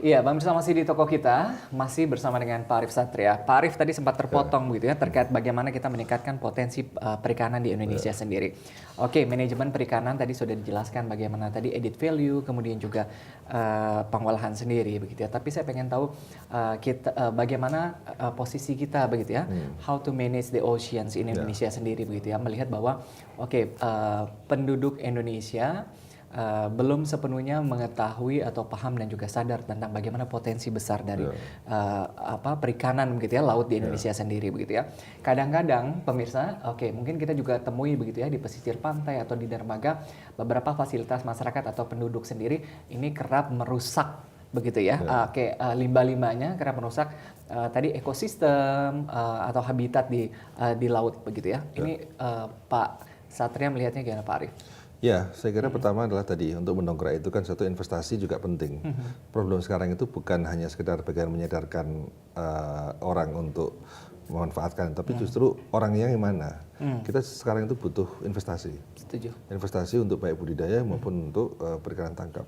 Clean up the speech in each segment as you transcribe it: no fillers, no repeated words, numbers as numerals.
Iya, Bang, masih di toko kita, masih bersama dengan Pak Arif Satria. Pak Arif tadi sempat terpotong begitu ya, terkait bagaimana kita meningkatkan potensi perikanan di Indonesia sendiri. Oke, manajemen perikanan tadi sudah dijelaskan bagaimana tadi added value, kemudian juga pengolahan sendiri begitu ya. Tapi saya pengen tahu bagaimana posisi kita begitu ya, how to manage the oceans in Indonesia sendiri begitu ya. Melihat bahwa penduduk Indonesia belum sepenuhnya mengetahui atau paham dan juga sadar tentang bagaimana potensi besar dari perikanan begitu ya, laut di Indonesia sendiri begitu ya. Kadang-kadang pemirsa, mungkin kita juga temui begitu ya di pesisir pantai atau di dermaga, beberapa fasilitas masyarakat atau penduduk sendiri ini kerap merusak begitu ya. Limbah-limbahnya kerap merusak tadi ekosistem atau habitat di laut begitu ya. Ini Pak Satria melihatnya gimana, Pak Arif? Ya, saya kira pertama adalah tadi untuk mendongkrak itu kan satu investasi juga penting. Problem sekarang itu bukan hanya sekedar bagaimana menyadarkan orang untuk memanfaatkan, tapi justru orangnya yang mana. Kita sekarang itu butuh investasi. Setuju. Investasi untuk baik budidaya maupun untuk perikanan tangkap.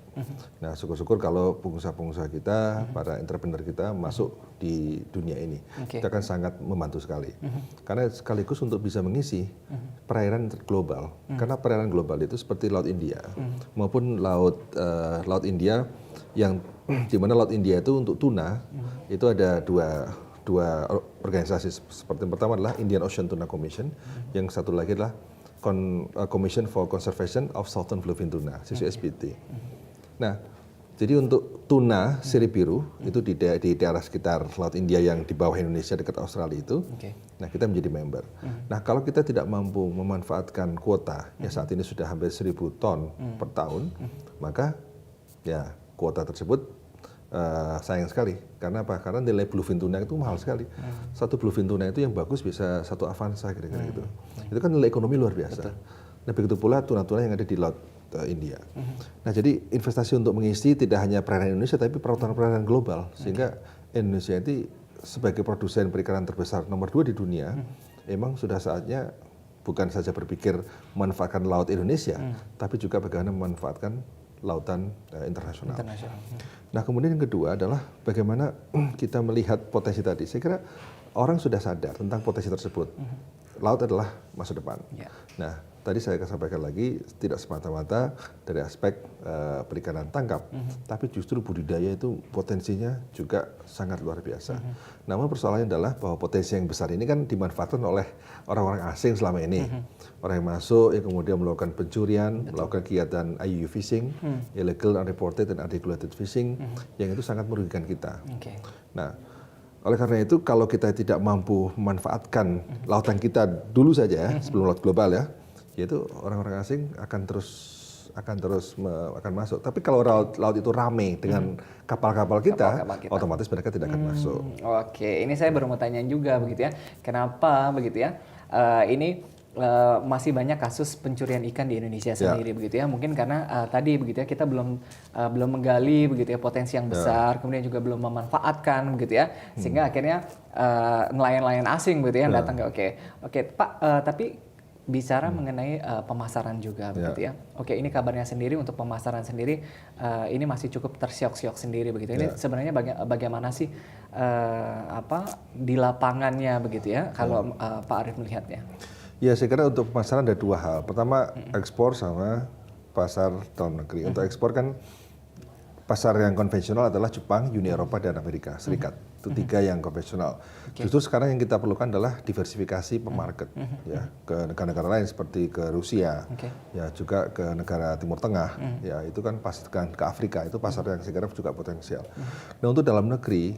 Nah, syukur-syukur kalau pengusaha-pengusaha kita, para entrepreneur kita masuk di dunia ini. Kita akan sangat membantu sekali. Karena sekaligus untuk bisa mengisi perairan global. Karena perairan global itu seperti Laut India maupun Laut India yang di mana Laut India itu untuk tuna itu ada dua organisasi. Seperti yang pertama adalah Indian Ocean Tuna Commission, yang satu lagi adalah Commission for Conservation of Southern Bluefin Tuna, CCSBT. Nah, jadi untuk tuna sirip biru itu di daerah sekitar Laut India yang di bawah Indonesia dekat Australia itu, nah kita menjadi member. Nah, kalau kita tidak mampu memanfaatkan kuota, ya saat ini sudah hampir 1.000 ton per tahun, maka ya kuota tersebut sayang sekali. Karena apa? Karena nilai bluefin tuna itu mahal sekali. Satu bluefin tuna itu yang bagus bisa satu Avanza kira-kira gitu. Itu kan nilai ekonomi luar biasa. Betul. Nah, begitu pula tuna-tuna yang ada di Laut India. Nah, jadi investasi untuk mengisi tidak hanya perairan Indonesia tapi perairan global. Sehingga Indonesia itu sebagai produsen perikanan terbesar nomor 2 di dunia, emang sudah saatnya bukan saja berpikir memanfaatkan laut Indonesia, tapi juga bagaimana memanfaatkan lautan internasional. Nah, kemudian yang kedua adalah bagaimana kita melihat potensi tadi. Saya kira orang sudah sadar tentang potensi tersebut. Laut adalah masa depan. Nah, tadi saya akan sampaikan lagi, tidak semata-mata dari aspek perikanan tangkap, tapi justru budidaya itu potensinya juga sangat luar biasa. Namun persoalannya adalah bahwa potensi yang besar ini kan dimanfaatkan oleh orang-orang asing selama ini. Orang yang masuk, yang kemudian melakukan pencurian, melakukan kegiatan IUU fishing, illegal, unreported, dan unregulated fishing, yang itu sangat merugikan kita. Nah, oleh karena itu kalau kita tidak mampu memanfaatkan lautan kita dulu saja ya, sebelum laut global ya, yaitu orang-orang asing akan terus masuk. Tapi kalau laut itu ramai dengan kapal-kapal kita, otomatis mereka tidak akan masuk. Ini saya baru mau tanya juga begitu ya. Kenapa begitu ya? Ini masih banyak kasus pencurian ikan di Indonesia sendiri begitu ya. Mungkin karena tadi begitu ya, kita belum menggali begitu ya potensi yang besar, kemudian juga belum memanfaatkan begitu ya. Sehingga akhirnya nelayan-nelayan asing begitu ya yang datang ke Pak, tapi bicara mengenai pemasaran juga begitu ya. Ini kabarnya sendiri untuk pemasaran sendiri ini masih cukup tersiok-siok sendiri begitu. Ini sebenarnya bagaimana sih di lapangannya begitu ya kalau Pak Arif melihatnya? Ya, saya kira untuk pemasaran ada dua hal. Pertama, ekspor sama pasar dalam negeri. Untuk ekspor kan pasar yang konvensional adalah Jepang, Uni Eropa, dan Amerika Serikat. Itu tiga yang konvensional. Justru sekarang yang kita perlukan adalah diversifikasi pemarket, ya, ke negara-negara lain seperti ke Rusia, ya juga ke negara Timur Tengah, ya itu kan ke Afrika, itu pasar yang saya kira juga potensial. Nah, untuk dalam negeri,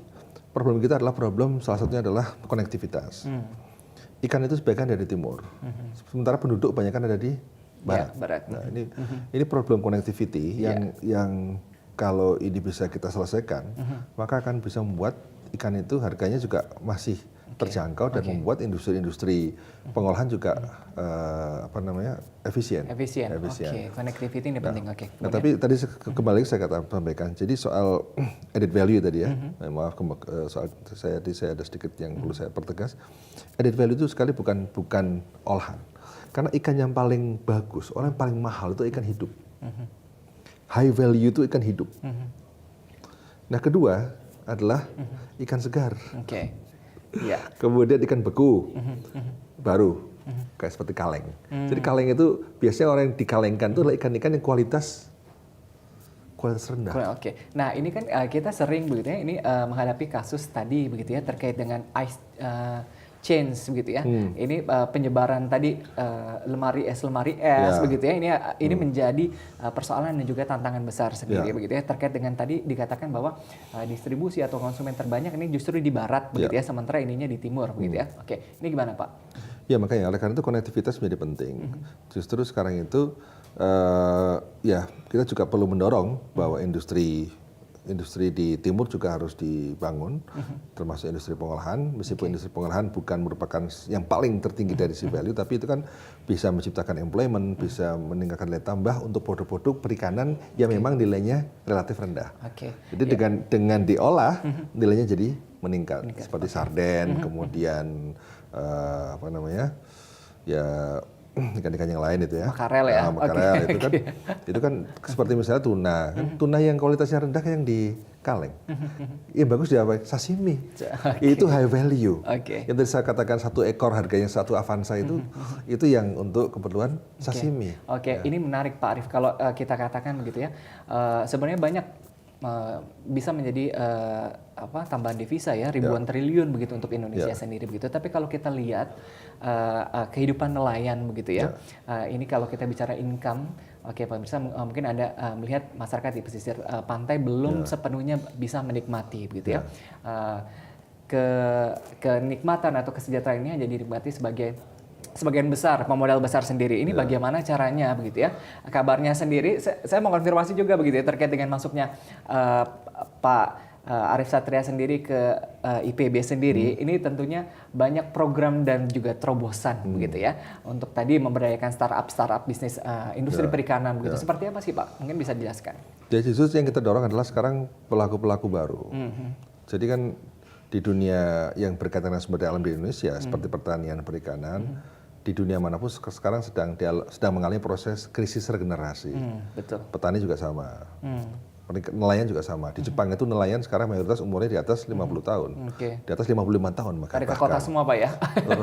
problem kita adalah salah satunya adalah konektivitas. Ikan itu sebagian dari timur, sementara penduduk kebanyakan ada di barat. Nah, ini problem connectivity yang kalau ini bisa kita selesaikan, maka akan bisa membuat ikan itu harganya juga masih terjangkau dan membuat industri-industri pengolahan juga efisien. Connectivity ini penting. Nah, tapi tadi kembali saya sampaikan. Jadi soal added value tadi ya. Maaf soal saya ada sedikit yang perlu saya pertegas. Added value itu sekali bukan olahan. Karena ikan yang paling bagus, orang yang paling mahal itu ikan hidup. High value itu ikan hidup. Nah kedua adalah ikan segar. Oke. Iya. Kemudian ikan beku baru kayak seperti kaleng. Jadi kaleng itu biasanya orang yang dikalengkan itu adalah ikan-ikan yang kualitas rendah. Oke. Nah ini kan kita sering begitu ya ini menghadapi kasus tadi begitu ya terkait dengan ice change begitu ya. Ini penyebaran tadi lemari es begitu ya. Ini menjadi persoalan dan juga tantangan besar sendiri begitu ya terkait dengan tadi dikatakan bahwa distribusi atau konsumen terbanyak ini justru di barat begitu ya sementara ininya di timur begitu ya. Oke, ini gimana Pak? Ya makanya oleh karena itu konektivitas menjadi penting. Justru sekarang itu ya kita juga perlu mendorong bahwa industri di timur juga harus dibangun, termasuk industri pengolahan. Meskipun industri pengolahan bukan merupakan yang paling tertinggi dari sisi value, tapi itu kan bisa menciptakan employment, bisa meningkatkan nilai tambah untuk produk-produk perikanan yang memang nilainya relatif rendah. Jadi dengan diolah nilainya jadi meningkat. Seperti sarden, kemudian apa namanya, ya ikan-ikan yang lain itu ya. Makarel ya. Makarel itu kan seperti misalnya tuna. Tuna yang kualitasnya rendah yang di kaleng. Yang bagus di apa? Sashimi. Itu high value. Yang tadi saya katakan 1 ekor harganya 1 Avanza itu yang untuk keperluan sashimi. Ini menarik Pak Arief kalau kita katakan begitu ya. Sebenarnya banyak bisa menjadi tambahan devisa ya ribuan triliun begitu untuk Indonesia sendiri begitu. Tapi kalau kita lihat kehidupan nelayan begitu ya, ini kalau kita bicara income, Pak pemirsa mungkin Anda melihat masyarakat di pesisir pantai belum sepenuhnya bisa menikmati begitu ya. Kenikmatan atau kesejahteraan ini hanya dinikmati sebagian besar pemodal besar sendiri. Ini bagaimana caranya begitu ya? Kabarnya sendiri, saya mau konfirmasi juga begitu ya terkait dengan masuknya Pak Arief Satria sendiri ke IPB sendiri. Ini tentunya banyak program dan juga terobosan begitu ya untuk tadi memberdayakan startup bisnis industri perikanan begitu. Seperti apa sih Pak? Mungkin bisa dijelaskan. Jadi justru yang kita dorong adalah sekarang pelaku-pelaku baru. Jadi kan di dunia yang berkaitan dengan sumber daya alam di Indonesia seperti pertanian, perikanan, di dunia manapun sekarang sedang mengalami proses krisis regenerasi. Betul. Petani juga sama. Nelayan juga sama. Di Jepang itu nelayan sekarang mayoritas umurnya di atas 50 tahun. Di atas 55 tahun bahkan. Ada ke kota semua Pak ya?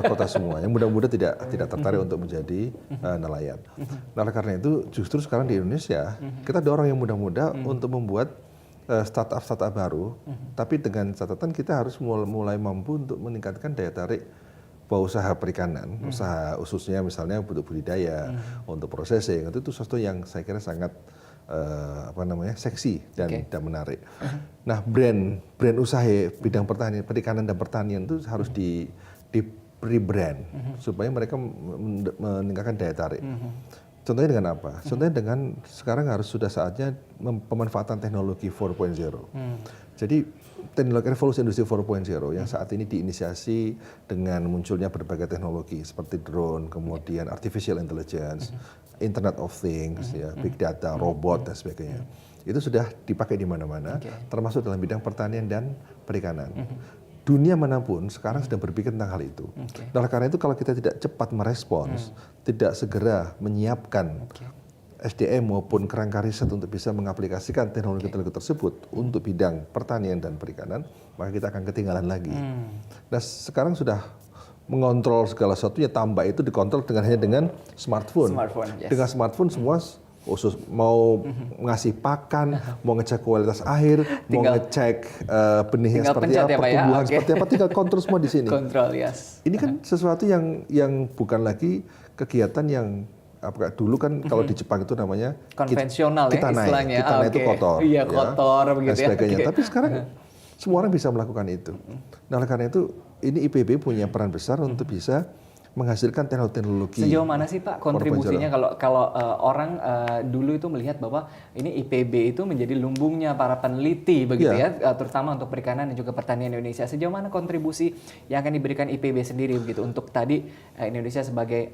Kota semua. Yang muda-muda tidak tertarik untuk menjadi nelayan. Nah, karena itu justru sekarang di Indonesia kita dorong yang muda-muda untuk membuat startup baru. Tapi dengan catatan kita harus mulai mampu untuk meningkatkan daya tarik usaha perikanan, usaha khususnya misalnya untuk budidaya, untuk processing, itu sesuatu yang saya kira sangat seksi dan menarik. Nah, brand usaha bidang perikanan dan pertanian itu harus di rebrand supaya mereka meningkatkan daya tarik. Contohnya dengan apa? Contohnya dengan sekarang sudah saatnya pemanfaatan teknologi 4.0. Jadi teknologi revolusi industri 4.0 yang saat ini diinisiasi dengan munculnya berbagai teknologi seperti drone, kemudian artificial intelligence, Internet of Things, big data, robot dan sebagainya. Itu sudah dipakai di mana-mana, termasuk dalam bidang pertanian dan perikanan. Dunia manapun sekarang sedang berpikir tentang hal itu. Nah, karena itu kalau kita tidak cepat merespons, tidak segera menyiapkan SDM maupun kerangka riset untuk bisa mengaplikasikan teknologi-teknologi tersebut untuk bidang pertanian dan perikanan, maka kita akan ketinggalan lagi. Nah, sekarang sudah mengontrol segala sesuatu, ya tambah itu dikontrol hanya dengan smartphone. Dengan smartphone semua khusus mau ngasih pakan, mau ngecek kualitas air, mau ngecek benihnya seperti apa, pertumbuhan seperti apa, tinggal kontrol semua di sini. Ini kan sesuatu yang bukan lagi kegiatan yang dulu kan kalau di Jepang itu namanya konvensional istilahnya. Kita itu kotor, kotor begitu dan sebagainya. Tapi sekarang semua orang bisa melakukan itu. Nah, oleh karena itu ini IPB punya peran besar untuk bisa menghasilkan teknologi. Sejauh mana sih Pak kontribusinya kalau orang dulu itu melihat bahwa ini IPB itu menjadi lumbungnya para peneliti begitu ya, terutama untuk perikanan dan juga pertanian Indonesia. Sejauh mana kontribusi yang akan diberikan IPB sendiri begitu untuk tadi Indonesia sebagai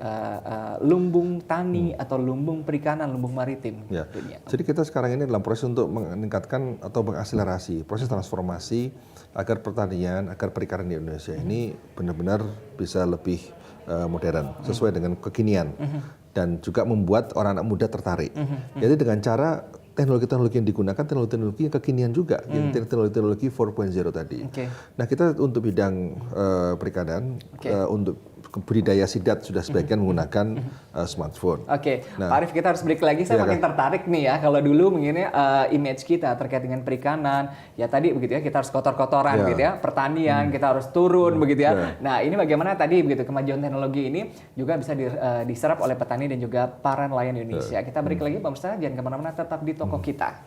lumbung tani atau lumbung perikanan, lumbung maritim dunia. Jadi kita sekarang ini dalam proses untuk meningkatkan atau mengakselerasi proses transformasi agar pertanian, agar perikanan di Indonesia ini benar-benar bisa lebih modern, sesuai dengan kekinian, dan juga membuat orang anak muda tertarik. Jadi dengan cara teknologi-teknologi yang digunakan teknologi-teknologi yang kekinian juga, teknologi 4.0 tadi. Nah, kita untuk bidang perikanan, untuk budidaya sidat sudah sebagian menggunakan smartphone. Nah, Pak Arief, kita harus break lagi. Saya makin tertarik nih ya. Kalau dulu mungkin image kita terkait dengan perikanan, ya tadi begitu ya, kita harus kotor-kotoran begitu ya, pertanian kita harus turun begitu ya. Nah, ini bagaimana tadi begitu kemajuan teknologi ini juga bisa diserap oleh petani dan juga para nelayan Indonesia. Kita break lagi, pemirsa, jangan kemana-mana, tetap di toko kita.